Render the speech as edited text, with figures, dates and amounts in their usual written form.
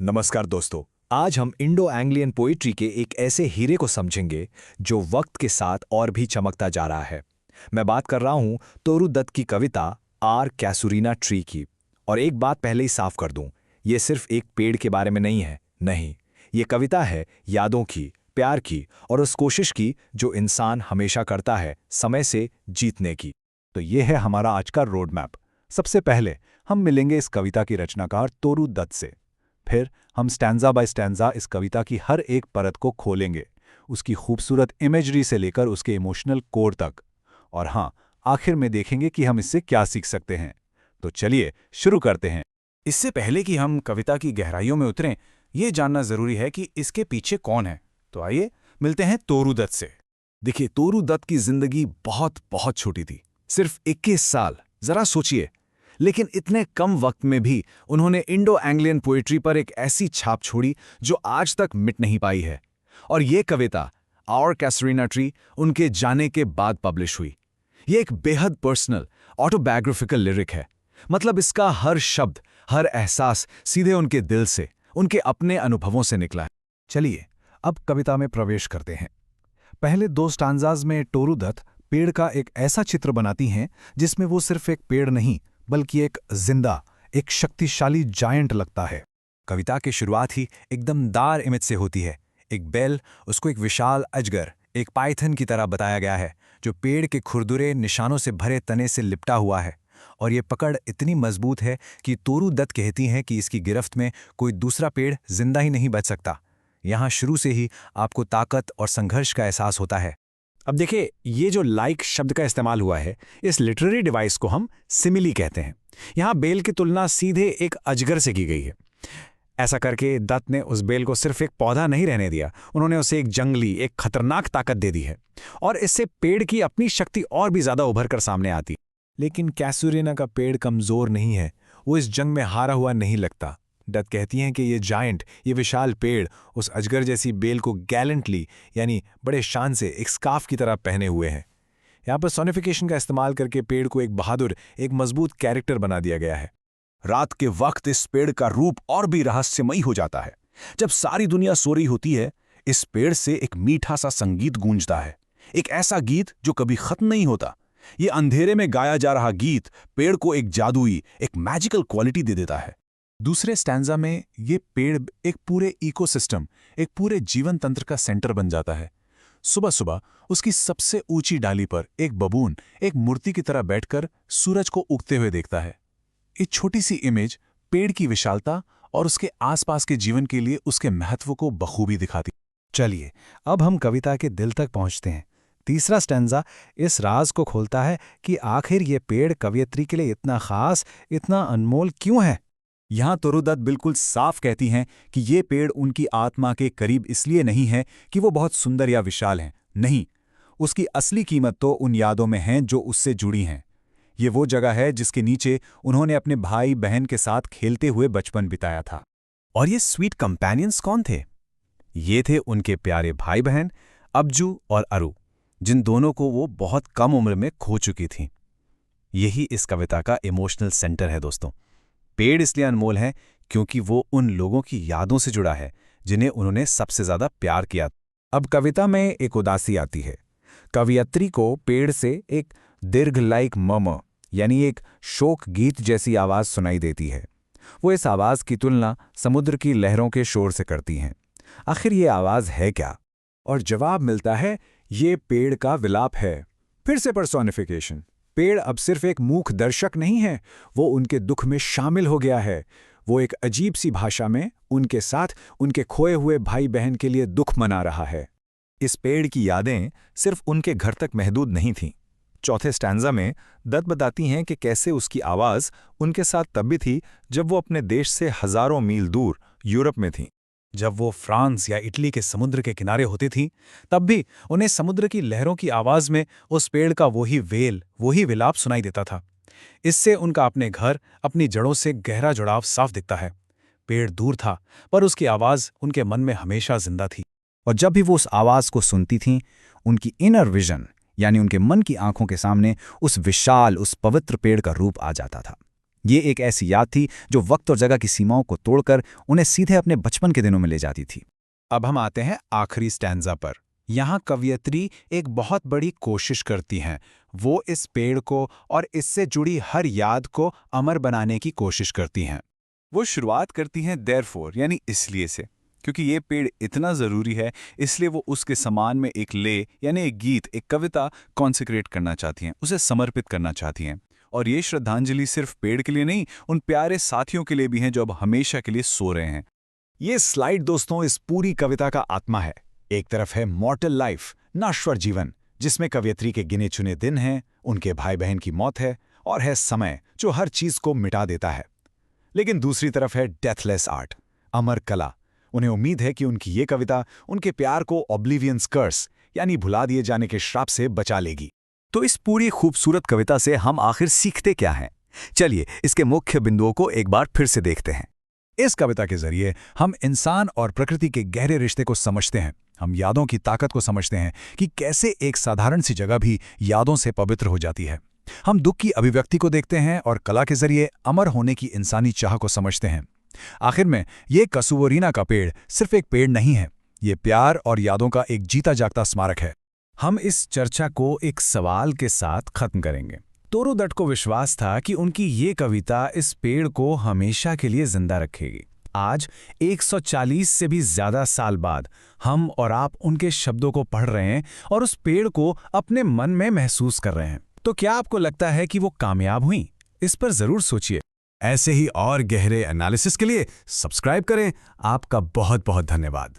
नमस्कार दोस्तों। आज हम इंडो एंग्लियन पोइट्री के एक ऐसे हीरे को समझेंगे जो वक्त के साथ और भी चमकता जा रहा है। मैं बात कर रहा हूं तोरू दत्त की कविता आर कैसुरीना ट्री की। और एक बात पहले ही साफ कर दूं, ये सिर्फ एक पेड़ के बारे में नहीं है। नहीं, ये कविता है यादों की, प्यार की और उस कोशिश की जो इंसान हमेशा करता है समय से जीतने की। तो ये है हमारा आज का रोड मैप। सबसे पहले हम मिलेंगे इस कविता की रचनाकार तोरू दत्त से। फिर हम स्टैंजा बाय स्टैंजा इस कविता की हर एक परत को खोलेंगे, उसकी खूबसूरत इमेजरी से लेकर उसके इमोशनल कोर तक। और हाँ, आखिर में देखेंगे कि हम इससे क्या सीख सकते हैं। तो चलिए शुरू करते हैं। इससे पहले कि हम कविता की गहराइयों में उतरें, ये जानना जरूरी है कि इसके पीछे कौन है। तो आइए मिलते हैं तोरू दत्त से। देखिए, तोरू दत्त की जिंदगी बहुत बहुत छोटी थी, सिर्फ 21 साल। जरा सोचिए, लेकिन इतने कम वक्त में भी उन्होंने इंडो एंग्लियन पोइट्री पर एक ऐसी छाप छोड़ी जो आज तक मिट नहीं पाई है। और ये कविता आवर कैसुरीना ट्री उनके जाने के बाद पब्लिश हुई। ये एक बेहद पर्सनल ऑटोबायोग्राफिकल लिरिक है। मतलब इसका हर शब्द, हर एहसास सीधे उनके दिल से, उनके अपने अनुभवों से निकला है। चलिए अब कविता में प्रवेश करते हैं। पहले दो स्टांजाज में तोरू दत्त पेड़ का एक ऐसा चित्र बनाती हैं जिसमें वो सिर्फ एक पेड़ नहीं बल्कि एक जिंदा, एक शक्तिशाली जायंट लगता है। कविता की शुरुआत ही एकदम दार इमेज से होती है। एक बेल, उसको एक विशाल अजगर, एक पाइथन की तरह बताया गया है जो पेड़ के खुरदुरे निशानों से भरे तने से लिपटा हुआ है। और ये पकड़ इतनी मजबूत है कि तोरू दत्त कहती हैं कि इसकी गिरफ्त में कोई दूसरा पेड़ जिंदा ही नहीं बच सकता। यहाँ शुरू से ही आपको ताकत और संघर्ष का एहसास होता है। अब देखिए, ये जो लाइक शब्द का इस्तेमाल हुआ है, इस लिटरेरी डिवाइस को हम सिमिली कहते हैं। यहाँ बेल की तुलना सीधे एक अजगर से की गई है। ऐसा करके दत्त ने उस बेल को सिर्फ एक पौधा नहीं रहने दिया, उन्होंने उसे एक जंगली, एक खतरनाक ताकत दे दी है। और इससे पेड़ की अपनी शक्ति और भी ज्यादा उभर कर सामने आती। लेकिन कैसुरीना का पेड़ कमजोर नहीं है, वो इस जंग में हारा हुआ नहीं लगता। दत्त कहती हैं कि ये जायंट, ये विशाल पेड़ उस अजगर जैसी बेल को गैलेंटली, यानी बड़े शान से एक स्कार्फ की तरह पहने हुए हैं। यहाँ पर सोनिफिकेशन का इस्तेमाल करके पेड़ को एक बहादुर, एक मजबूत कैरेक्टर बना दिया गया है। रात के वक्त इस पेड़ का रूप और भी रहस्यमयी हो जाता है। जब सारी दुनिया सो रही होती है, इस पेड़ से एक मीठा सा संगीत गूंजता है, एक ऐसा गीत जो कभी खत्म नहीं होता। ये अंधेरे में गाया जा रहा गीत पेड़ को एक जादुई, एक मैजिकल क्वालिटी दे देता है। दूसरे स्टैंजा में ये पेड़ एक पूरे इकोसिस्टम, एक पूरे जीवन तंत्र का सेंटर बन जाता है। सुबह सुबह उसकी सबसे ऊंची डाली पर एक बबून एक मूर्ति की तरह बैठकर सूरज को उगते हुए देखता है। एक छोटी सी इमेज पेड़ की विशालता और उसके आसपास के जीवन के लिए उसके महत्व को बखूबी दिखाती। चलिए अब हम कविता के दिल तक पहुंचते हैं। तीसरा स्टैंजा इस राज को खोलता है कि आखिर ये पेड़ कवयित्री के लिए इतना खास, इतना अनमोल क्यों है। यहाँ तोरू दत्त बिल्कुल साफ कहती हैं कि ये पेड़ उनकी आत्मा के करीब इसलिए नहीं है कि वो बहुत सुंदर या विशाल हैं। नहीं, उसकी असली कीमत तो उन यादों में है जो उससे जुड़ी हैं। ये वो जगह है जिसके नीचे उन्होंने अपने भाई बहन के साथ खेलते हुए बचपन बिताया था। और ये स्वीट कंपेनियंस कौन थे? ये थे उनके प्यारे भाई बहन अब्जू और अरू, जिन दोनों को वो बहुत कम उम्र में खो चुकी थीं। यही इस कविता का इमोशनल सेंटर है दोस्तों। पेड़ इसलिए अनमोल है क्योंकि वो उन लोगों की यादों से जुड़ा है जिन्हें उन्होंने सबसे ज्यादा प्यार किया। अब कविता में एक उदासी आती है। कवयित्री को पेड़ से एक दीर्घ लाइक मम, यानी एक शोक गीत जैसी आवाज सुनाई देती है। वो इस आवाज की तुलना समुद्र की लहरों के शोर से करती हैं। आखिर ये आवाज है क्या? और जवाब मिलता है, ये पेड़ का विलाप है। फिर से पर्सोनिफिकेशन। पेड़ अब सिर्फ एक मूक दर्शक नहीं है, वो उनके दुख में शामिल हो गया है। वो एक अजीब सी भाषा में उनके साथ उनके खोए हुए भाई बहन के लिए दुख मना रहा है। इस पेड़ की यादें सिर्फ उनके घर तक महदूद नहीं थीं। चौथे स्टैंजा में दत्त बताती हैं कि कैसे उसकी आवाज़ उनके साथ तब भी थी जब वो अपने देश से हजारों मील दूर यूरोप में थीं। जब वो फ्रांस या इटली के समुद्र के किनारे होती थीं, तब भी उन्हें समुद्र की लहरों की आवाज में उस पेड़ का वही वेल, वही विलाप सुनाई देता था। इससे उनका अपने घर, अपनी जड़ों से गहरा जुड़ाव साफ दिखता है। पेड़ दूर था, पर उसकी आवाज उनके मन में हमेशा जिंदा थी। और जब भी वो उस आवाज को सुनती थीं, उनकी इनर विजन, यानी उनके मन की आंखों के सामने उस विशाल, उस पवित्र पेड़ का रूप आ जाता था। ये एक ऐसी याद थी जो वक्त और जगह की सीमाओं को तोड़कर उन्हें सीधे अपने बचपन के दिनों में ले जाती थी। अब हम आते हैं आखिरी स्टैंजा पर। यहाँ कवयित्री एक बहुत बड़ी कोशिश करती हैं। वो इस पेड़ को और इससे जुड़ी हर याद को अमर बनाने की कोशिश करती हैं। वो शुरुआत करती हैं देयरफॉर यानी इसलिए से, क्योंकि ये पेड़ इतना ज़रूरी है, इसलिए वो उसके समान में एक ले यानी एक गीत, एक कविता कॉन्सेक्रेट करना चाहती हैं, उसे समर्पित करना चाहती हैं। और ये श्रद्धांजलि सिर्फ पेड़ के लिए नहीं, उन प्यारे साथियों के लिए भी हैं जो अब हमेशा के लिए सो रहे हैं। ये स्लाइड दोस्तों इस पूरी कविता का आत्मा है। एक तरफ है मॉर्टल लाइफ, नश्वर जीवन, जिसमें कवयित्री के गिने चुने दिन हैं, उनके भाई बहन की मौत है, और है समय जो हर चीज को मिटा देता है। लेकिन दूसरी तरफ है डेथलेस आर्ट, अमर कला। उन्हें उम्मीद है कि उनकी ये कविता उनके प्यार को ऑब्लिवियंस कर्स यानी भुला दिए जाने के श्राप से बचा लेगी। तो इस पूरी खूबसूरत कविता से हम आखिर सीखते क्या हैं? चलिए इसके मुख्य बिंदुओं को एक बार फिर से देखते हैं। इस कविता के जरिए हम इंसान और प्रकृति के गहरे रिश्ते को समझते हैं। हम यादों की ताकत को समझते हैं कि कैसे एक साधारण सी जगह भी यादों से पवित्र हो जाती है। हम दुख की अभिव्यक्ति को देखते हैं और कला के जरिए अमर होने की इंसानी चाह को समझते हैं। आखिर में ये कसूवरीना का पेड़ सिर्फ एक पेड़ नहीं है, ये प्यार और यादों का एक जीता जागता स्मारक है। हम इस चर्चा को एक सवाल के साथ खत्म करेंगे। तोरू दत्त को विश्वास था कि उनकी ये कविता इस पेड़ को हमेशा के लिए जिंदा रखेगी। आज 140 से भी ज्यादा साल बाद हम और आप उनके शब्दों को पढ़ रहे हैं और उस पेड़ को अपने मन में महसूस कर रहे हैं। तो क्या आपको लगता है कि वो कामयाब हुई? इस पर जरूर सोचिए। ऐसे ही और गहरे एनालिसिस के लिए सब्सक्राइब करें। आपका बहुत बहुत धन्यवाद।